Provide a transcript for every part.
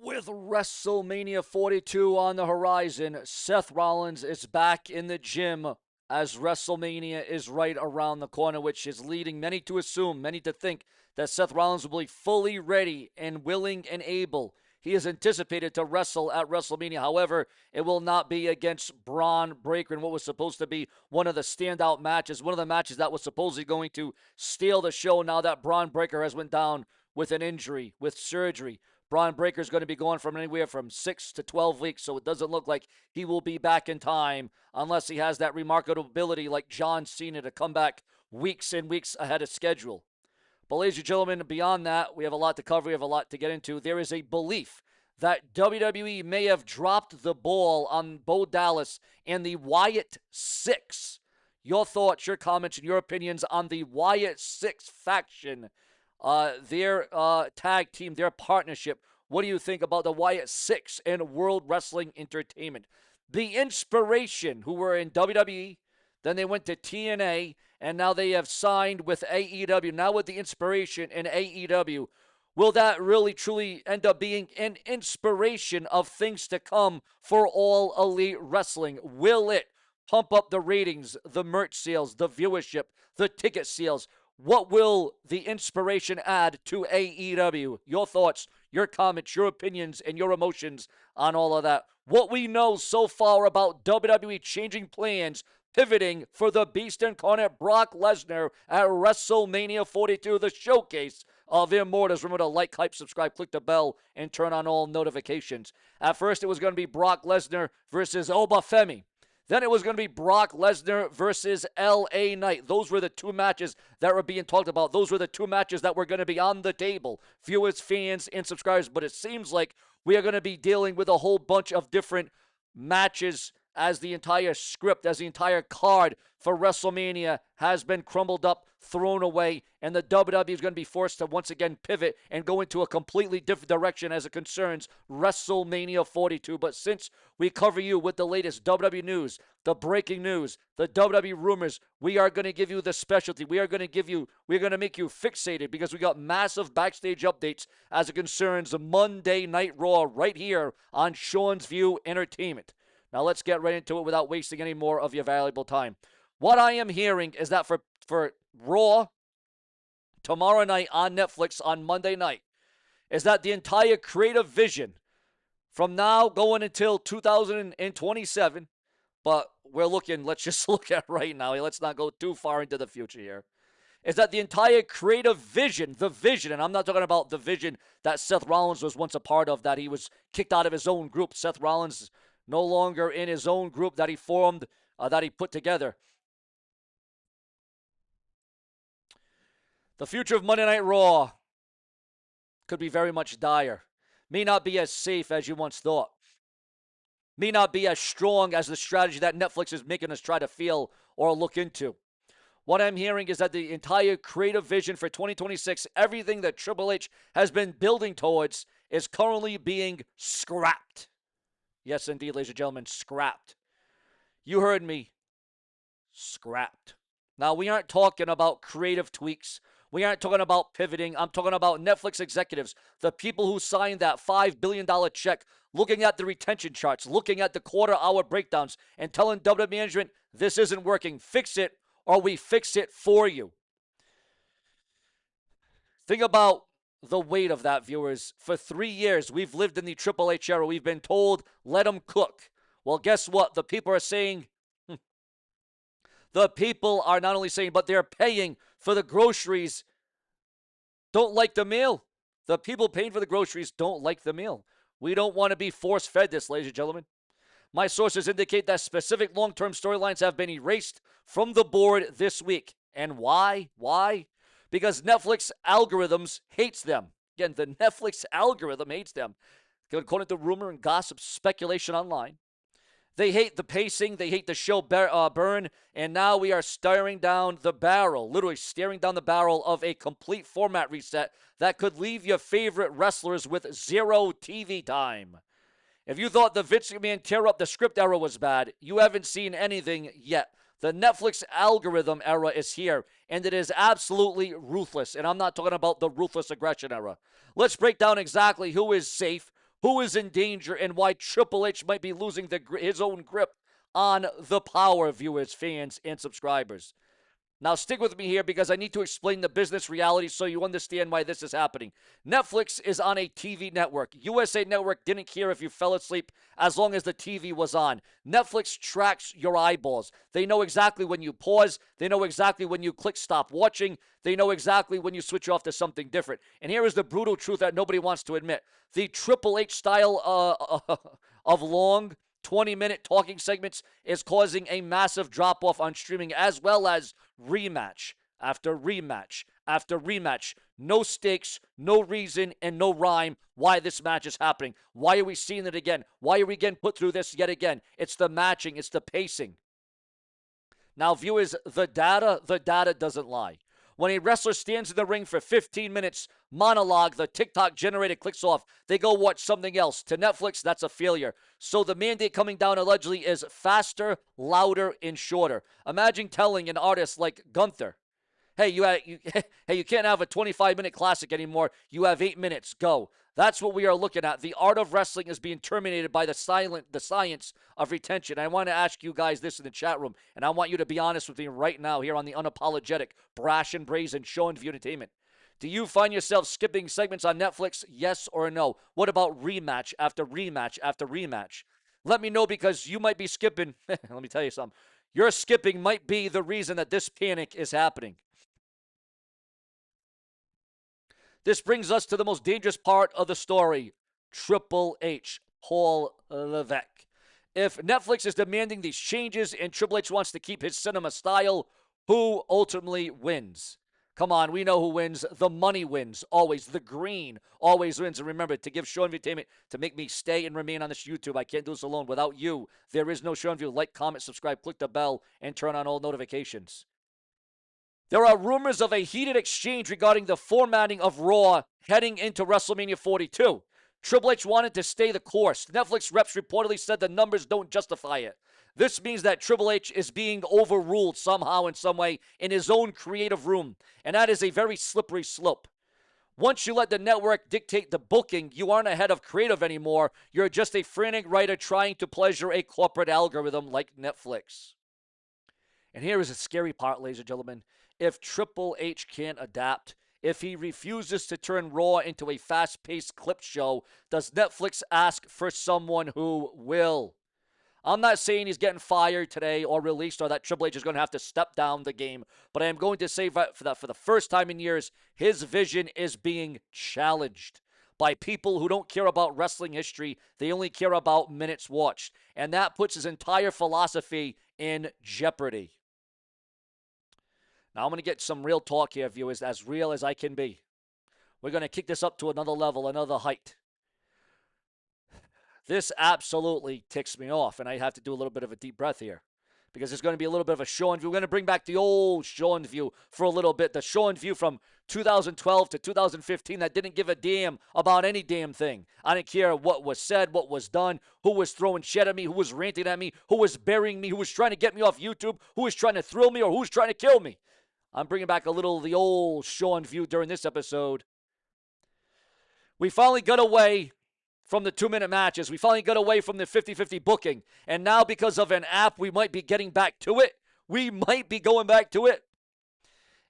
With WrestleMania 42 on the horizon, Seth Rollins is back in the gym as WrestleMania is right around the corner, which is leading many to assume, many to think that Seth Rollins will be fully ready and willing and able. He is anticipated to wrestle at WrestleMania. However, it will not be against Braun Breaker in what was supposed to be one of the standout matches, one of the matches that was supposedly going to steal the show now that Braun Breaker has went down with an injury, with surgery. Braun Breaker is going to be gone from anywhere from 6 to 12 weeks, so it doesn't look like he will be back in time unless he has that remarkable ability like John Cena to come back weeks and weeks ahead of schedule. But ladies and gentlemen, beyond that, we have a lot to cover. We have a lot to get into. There is a belief that WWE may have dropped the ball on Bo Dallas and the Wyatt Six. Your thoughts, your comments, and your opinions on the Wyatt Six faction, their tag team, their partnership. What do you think about the Wyatt Six and World Wrestling Entertainment? The Inspiration, who were in WWE, then they went to TNA, and now they have signed with AEW. Now with the Inspiration and AEW, will that really truly end up being an inspiration of things to come for All Elite Wrestling? Will it pump up the ratings, the merch sales, the viewership, the ticket sales? What will the Inspiration add to AEW? Your thoughts, your comments, your opinions, and your emotions on all of that. What we know so far about WWE changing plans, pivoting for the Beast Incarnate Brock Lesnar at WrestleMania 42, the showcase of Immortals. Remember to like, hype, subscribe, click the bell, and turn on all notifications. At first, it was going to be Brock Lesnar versus Obafemi. Then it was going to be Brock Lesnar versus LA Knight. Those were the two matches that were being talked about. Those were the two matches that were going to be on the table. Viewers, fans, and subscribers. But it seems like we are going to be dealing with a whole bunch of different matches as the entire script, as the entire card for WrestleMania has been crumbled up, thrown away, and the WWE is going to be forced to once again pivot and go into a completely different direction as it concerns WrestleMania 42. But since we cover you with the latest WWE news, the breaking news, the WWE rumors, we are going to give you the specialty. We're going to make you fixated because we got massive backstage updates as it concerns Monday Night Raw right here on Sean's View Entertainment. Now let's get right into it without wasting any more of your valuable time. What I am hearing is that for Raw tomorrow night on Netflix on Monday night is that the entire creative vision from now going until 2027, but let's just look at right now. Let's not go too far into the future here. Is that the entire creative vision, and I'm not talking about the vision that Seth Rollins was once a part of, that he was kicked out of his own group. Seth Rollins no longer in his own group that he formed, that he put together. The future of Monday Night Raw could be very much dire. May not be as safe as you once thought. May not be as strong as the strategy that Netflix is making us try to feel or look into. What I'm hearing is that the entire creative vision for 2026, everything that Triple H has been building towards, is currently being scrapped. Yes, indeed, ladies and gentlemen, scrapped. You heard me. Scrapped. Now, we aren't talking about creative tweaks. We aren't talking about pivoting. I'm talking about Netflix executives, the people who signed that $5 billion check, looking at the retention charts, looking at the quarter-hour breakdowns, and telling WWE management, this isn't working. Fix it, or we fix it for you. Think about the weight of that, viewers. For 3 years, we've lived in the Triple H era. We've been told, let them cook. Well, guess what? The people are saying, the people are not only saying, but they're paying for the groceries, don't like the meal. The people paying for the groceries don't like the meal. We don't want to be force-fed this, ladies and gentlemen. My sources indicate that specific long-term storylines have been erased from the board this week. And why? Why? Because Netflix algorithms hates them. Again, the Netflix algorithm hates them. According to rumor and gossip, speculation online. They hate the pacing. They hate the show burn. And now we are staring down the barrel, literally staring down the barrel of a complete format reset that could leave your favorite wrestlers with zero TV time. If you thought the Vince McMahon tear up the script era was bad, you haven't seen anything yet. The Netflix algorithm era is here, and it is absolutely ruthless. And I'm not talking about the ruthless aggression era. Let's break down exactly who is safe, who is in danger, and why Triple H might be losing his own grip on the power, viewers, fans, and subscribers. Now, stick with me here because I need to explain the business reality so you understand why this is happening. Netflix is on a TV network. USA Network didn't care if you fell asleep as long as the TV was on. Netflix tracks your eyeballs. They know exactly when you pause. They know exactly when you click stop watching. They know exactly when you switch off to something different. And here is the brutal truth that nobody wants to admit. The Triple H style of long 20-minute talking segments is causing a massive drop-off on streaming, as well as rematch after rematch after rematch. No stakes, no reason, and no rhyme why this match is happening. Why are we seeing it again? Why are we getting put through this yet again? It's the matching. It's the pacing. Now, viewers, the data doesn't lie. When a wrestler stands in the ring for 15 minutes, monologue, the TikTok generated clicks off. They go watch something else. To Netflix, that's a failure. So the mandate coming down allegedly is faster, louder, and shorter. Imagine telling an artist like Gunther, hey, you can't have a 25-minute classic anymore. You have 8 minutes. Go. That's what we are looking at. The art of wrestling is being terminated by the science of retention. I want to ask you guys this in the chat room, and I want you to be honest with me right now here on the unapologetic, brash and brazen Show and View Entertainment. Do you find yourself skipping segments on Netflix? Yes or no? What about rematch after rematch after rematch? Let me know because you might be skipping. Let me tell you something. Your skipping might be the reason that this panic is happening. This brings us to the most dangerous part of the story. Triple H, Paul Levesque. If Netflix is demanding these changes and Triple H wants to keep his cinema style, who ultimately wins? Come on, we know who wins. The money wins, always. The green always wins. And remember, to give Show and View Entertainment, to make me stay and remain on this YouTube, I can't do this alone. Without you, there is no Show and View. Like, comment, subscribe, click the bell, and turn on all notifications. There are rumors of a heated exchange regarding the formatting of Raw heading into WrestleMania 42. Triple H wanted to stay the course. Netflix reps reportedly said the numbers don't justify it. This means that Triple H is being overruled somehow in some way in his own creative room, and that is a very slippery slope. Once you let the network dictate the booking, you aren't a head of creative anymore. You're just a frantic writer trying to pleasure a corporate algorithm like Netflix. And here is the scary part, ladies and gentlemen. If Triple H can't adapt, if he refuses to turn Raw into a fast-paced clip show, does Netflix ask for someone who will? I'm not saying he's getting fired today or released or that Triple H is going to have to step down the game, but I am going to say for the first time in years, his vision is being challenged by people who don't care about wrestling history. They only care about minutes watched, and that puts his entire philosophy in jeopardy. Now, I'm going to get some real talk here, viewers, as real as I can be. We're going to kick this up to another level, another height. This absolutely ticks me off, and I have to do a little bit of a deep breath here because there's going to be a little bit of a Show and View. We're going to bring back the old Show and View for a little bit, the Show and View from 2012 to 2015 that didn't give a damn about any damn thing. I didn't care what was said, what was done, who was throwing shit at me, who was ranting at me, who was burying me, who was trying to get me off YouTube, who was trying to thrill me, or who was trying to kill me. I'm bringing back a little of the old Show and View during this episode. We finally got away from the 2-minute matches. We finally got away from the 50-50 booking. And now because of an app, we might be getting back to it. We might be going back to it.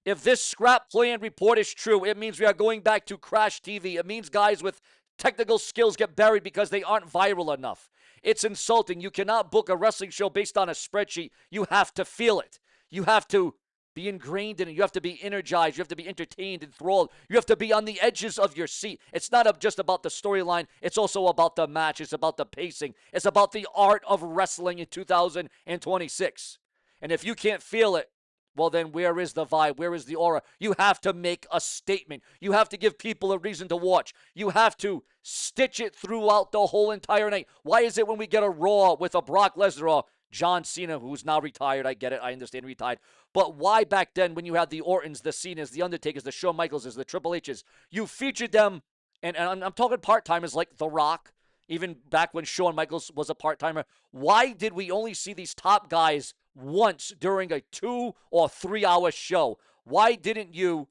If this scrap plan report is true, it means we are going back to Crash TV. It means guys with technical skills get buried because they aren't viral enough. It's insulting. You cannot book a wrestling show based on a spreadsheet. You have to feel it. You have to be ingrained in it. You have to be energized. You have to be entertained, enthralled. You have to be on the edges of your seat. It's not just about the storyline. It's also about the match. It's about the pacing. It's about the art of wrestling in 2026. And if you can't feel it, well, then where is the vibe? Where is the aura? You have to make a statement. You have to give people a reason to watch. You have to stitch it throughout the whole entire night. Why is it when we get a Raw with a Brock Lesnar or John Cena, who's now retired, I get it, I understand retired, but why back then when you had the Ortons, the Cenas, the Undertakers, the Shawn Michaelses, the Triple H's, you featured them, and I'm talking part-timers like The Rock, even back when Shawn Michaels was a part-timer. Why did we only see these top guys once during a 2 or 3 hour show? Why didn't you,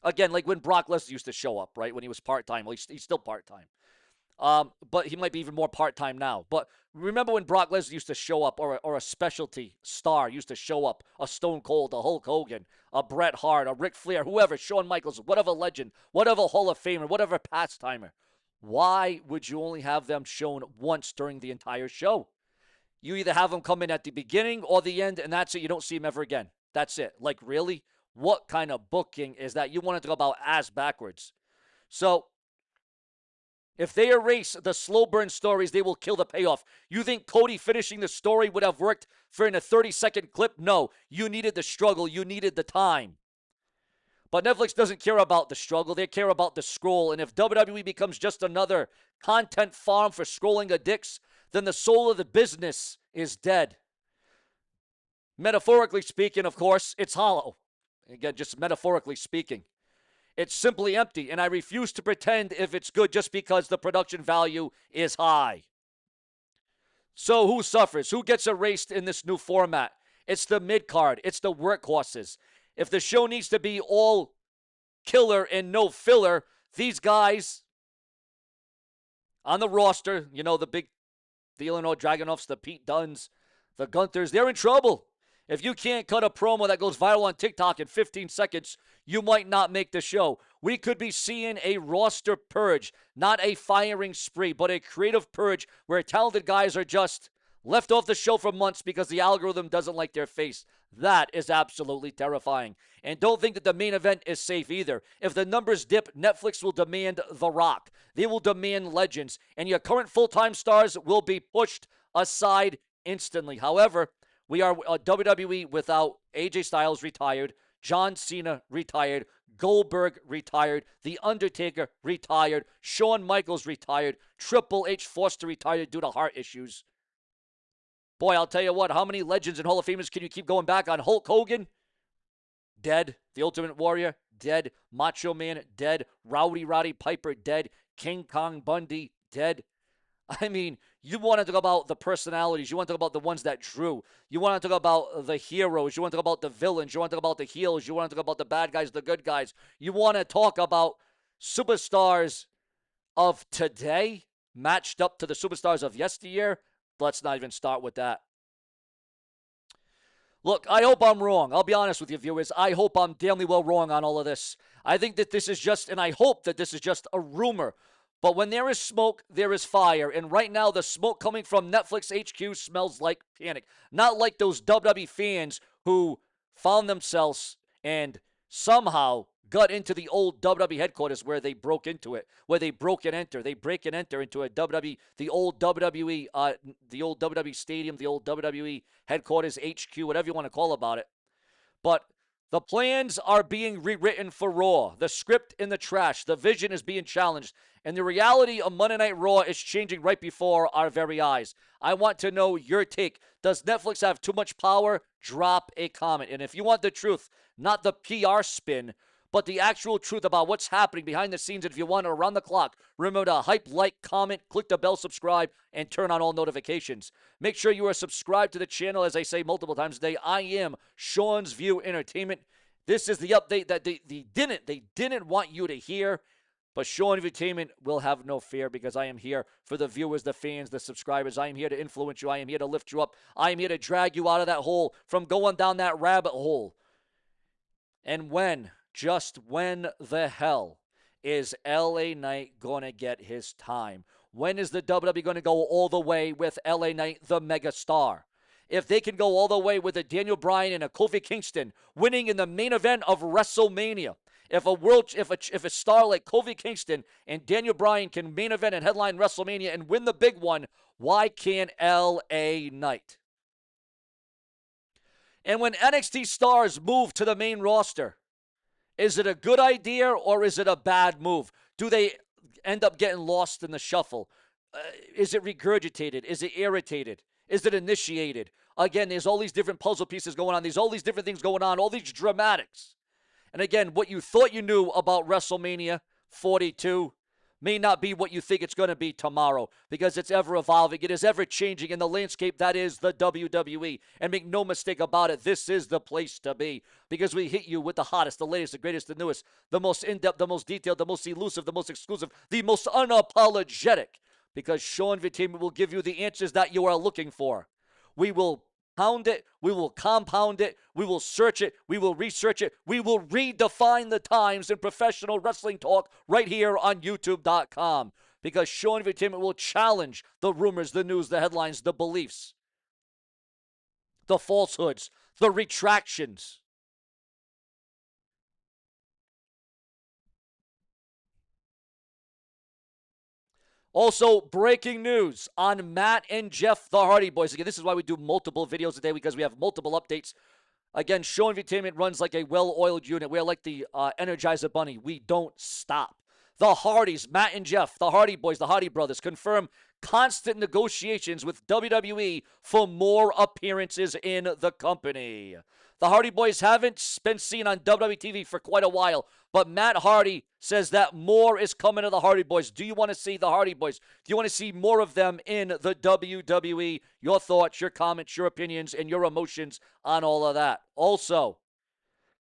again, like when Brock Lesnar used to show up, right, when he was part-time, well, he's still part-time. But he might be even more part-time now. But remember when Brock Lesnar used to show up, or a specialty star used to show up, a Stone Cold, a Hulk Hogan, a Bret Hart, a Ric Flair, whoever, Shawn Michaels, whatever legend, whatever Hall of Famer, whatever pastimer. Why would you only have them shown once during the entire show? You either have them come in at the beginning or the end, and that's it. You don't see them ever again. That's it. Like, really? What kind of booking is that? You want to talk about ass backwards. So, if they erase the slow burn stories, they will kill the payoff. You think Cody finishing the story would have worked for in a 30-second clip? No. You needed the struggle. You needed the time. But Netflix doesn't care about the struggle. They care about the scroll. And if WWE becomes just another content farm for scrolling addicts, then the soul of the business is dead. Metaphorically speaking, of course, it's hollow. Again, just metaphorically speaking. It's simply empty, and I refuse to pretend if it's good just because the production value is high. So who suffers? Who gets erased in this new format? It's the mid-card. It's the workhorses. If the show needs to be all killer and no filler, these guys on the roster, you know, the Illinois Dragunovs, the Pete Dunnes, the Gunthers, they're in trouble. If you can't cut a promo that goes viral on TikTok in 15 seconds, you might not make the show. We could be seeing a roster purge, not a firing spree, but a creative purge where talented guys are just left off the show for months because the algorithm doesn't like their face. That is absolutely terrifying. And don't think that the main event is safe either. If the numbers dip, Netflix will demand The Rock. They will demand legends. And your current full-time stars will be pushed aside instantly. However, we are WWE without AJ Styles retired, John Cena retired, Goldberg retired, The Undertaker retired, Shawn Michaels retired, Triple H forced to retire due to heart issues. Boy, I'll tell you what, how many legends and Hall of Famers can you keep going back on? Hulk Hogan? Dead. The Ultimate Warrior? Dead. Macho Man? Dead. Roddy Piper? Dead. King Kong Bundy? Dead. I mean, you want to talk about the personalities. You want to talk about the ones that drew. You want to talk about the heroes. You want to talk about the villains. You want to talk about the heels. You want to talk about the bad guys, the good guys. You want to talk about superstars of today matched up to the superstars of yesteryear. Let's not even start with that. Look, I hope I'm wrong. I'll be honest with you, viewers. I hope I'm damnly well wrong on all of this. I think that this is just, and I hope that this is just a rumor. But when there is smoke, there is fire. And right now, the smoke coming from Netflix HQ smells like panic. Not like those WWE fans who found themselves and somehow got into the old WWE headquarters where they broke into it, where they broke and enter. They break and enter into a WWE, the old WWE stadium, the old WWE headquarters, HQ, whatever you want to call about it. But the plans are being rewritten for Raw. The script in the trash. The vision is being challenged. And the reality of Monday Night Raw is changing right before our very eyes. I want to know your take. Does Netflix have too much power? Drop a comment. And if you want the truth, not the PR spin, but the actual truth about what's happening behind the scenes, and if you want it around the clock, remember to hype, like, comment, click the bell, subscribe, and turn on all notifications. Make sure you are subscribed to the channel, as I say multiple times a day. I am Sean's View Entertainment. This is the update that they didn't want you to hear. But Sean Entertainment will have no fear because I am here for the viewers, the fans, the subscribers. I am here to influence you. I am here to lift you up. I am here to drag you out of that hole from going down that rabbit hole. And just when the hell is LA Knight going to get his time? When is the WWE going to go all the way with LA Knight, the megastar? If they can go all the way with a Daniel Bryan and a Kofi Kingston winning in the main event of WrestleMania, if a star like Kofi Kingston and Daniel Bryan can main event and headline WrestleMania and win the big one, why can't LA Knight? And when NXT stars move to the main roster, is it a good idea or is it a bad move? Do they end up getting lost in the shuffle? Is it regurgitated? Is it irritated? Is it initiated? Again, there's all these different puzzle pieces going on. There's all these different things going on, all these dramatics. And again, what you thought you knew about WrestleMania 42 may not be what you think it's going to be tomorrow because it's ever evolving. It is ever changing in the landscape that is the WWE. And make no mistake about it, this is the place to be because we hit you with the hottest, the latest, the greatest, the newest, the most in-depth, the most detailed, the most elusive, the most exclusive, the most unapologetic. because SeanzViewEnt will give you the answers that you are looking for. We will pound it, we will compound it, we will search it, we will research it, we will redefine the times in professional wrestling talk right here on YouTube.com. Because SeanzViewEnt will challenge the rumors, the news, the headlines, the beliefs, the falsehoods, the retractions. Also, breaking news on Matt and Jeff, the Hardy Boys. Again, this is why we do multiple videos a day, because we have multiple updates. Again, SeanzViewEnt runs like a well-oiled unit. We're like the Energizer Bunny. We don't stop. The Hardys, Matt and Jeff, the Hardy Boys, the Hardy Brothers, confirm constant negotiations with WWE for more appearances in the company. The Hardy Boys haven't been seen on WWE TV for quite a while, but Matt Hardy says that more is coming to the Hardy Boys. Do you want to see the Hardy Boys? Do you want to see more of them in the WWE? Your thoughts, your comments, your opinions, and your emotions on all of that. Also,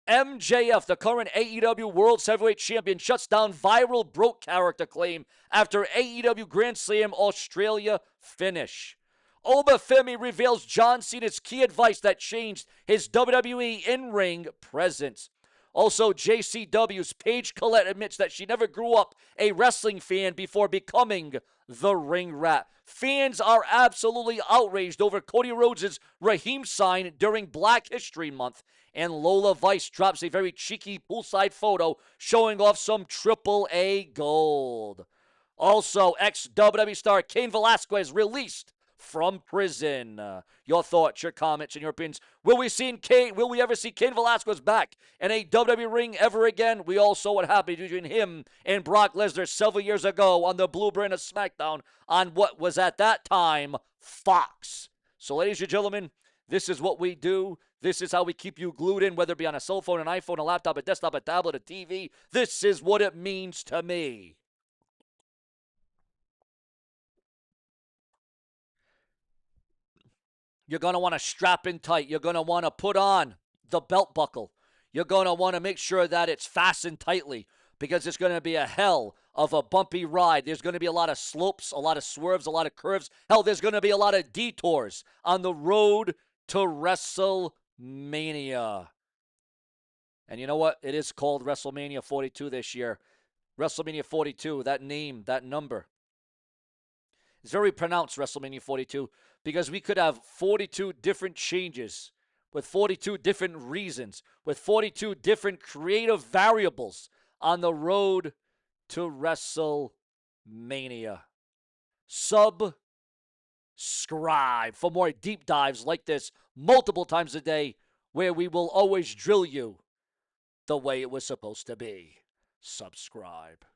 MJF, the current AEW World Heavyweight Champion, shuts down viral broke character claim after AEW Grand Slam Australia finish. Obafemi reveals John Cena's key advice that changed his WWE in-ring presence. Also, JCW's Paige Collette admits that she never grew up a wrestling fan before becoming the Ring Rat. Fans are absolutely outraged over Cody Rhodes' Raheem sign during Black History Month. And Lola Vice drops a very cheeky poolside photo showing off some AAA gold. Also, ex-WWE star Cain Velasquez released from prison. Your thoughts, your comments, and your opinions. Will we ever see Cain Velasquez back in a WWE ring ever again? We all saw what happened between him and Brock Lesnar several years ago on the Blue Brand of SmackDown on what was at that time Fox. So, ladies and gentlemen, this is what we do. This is how we keep you glued in, whether it be on a cell phone, an iPhone, a laptop, a desktop, a tablet, a TV. This is what it means to me. You're going to want to strap in tight. You're going to want to put on the belt buckle. You're going to want to make sure that it's fastened tightly, because it's going to be a hell of a bumpy ride. There's going to be a lot of slopes, a lot of swerves, a lot of curves. Hell, there's going to be a lot of detours on the road to WrestleMania. And you know what? It is called WrestleMania 42 this year. WrestleMania 42, that name, that number. It's very pronounced, WrestleMania 42, because we could have 42 different changes with 42 different reasons, with 42 different creative variables on the road to WrestleMania. Subscribe for more deep dives like this multiple times a day, where we will always drill you the way it was supposed to be. Subscribe.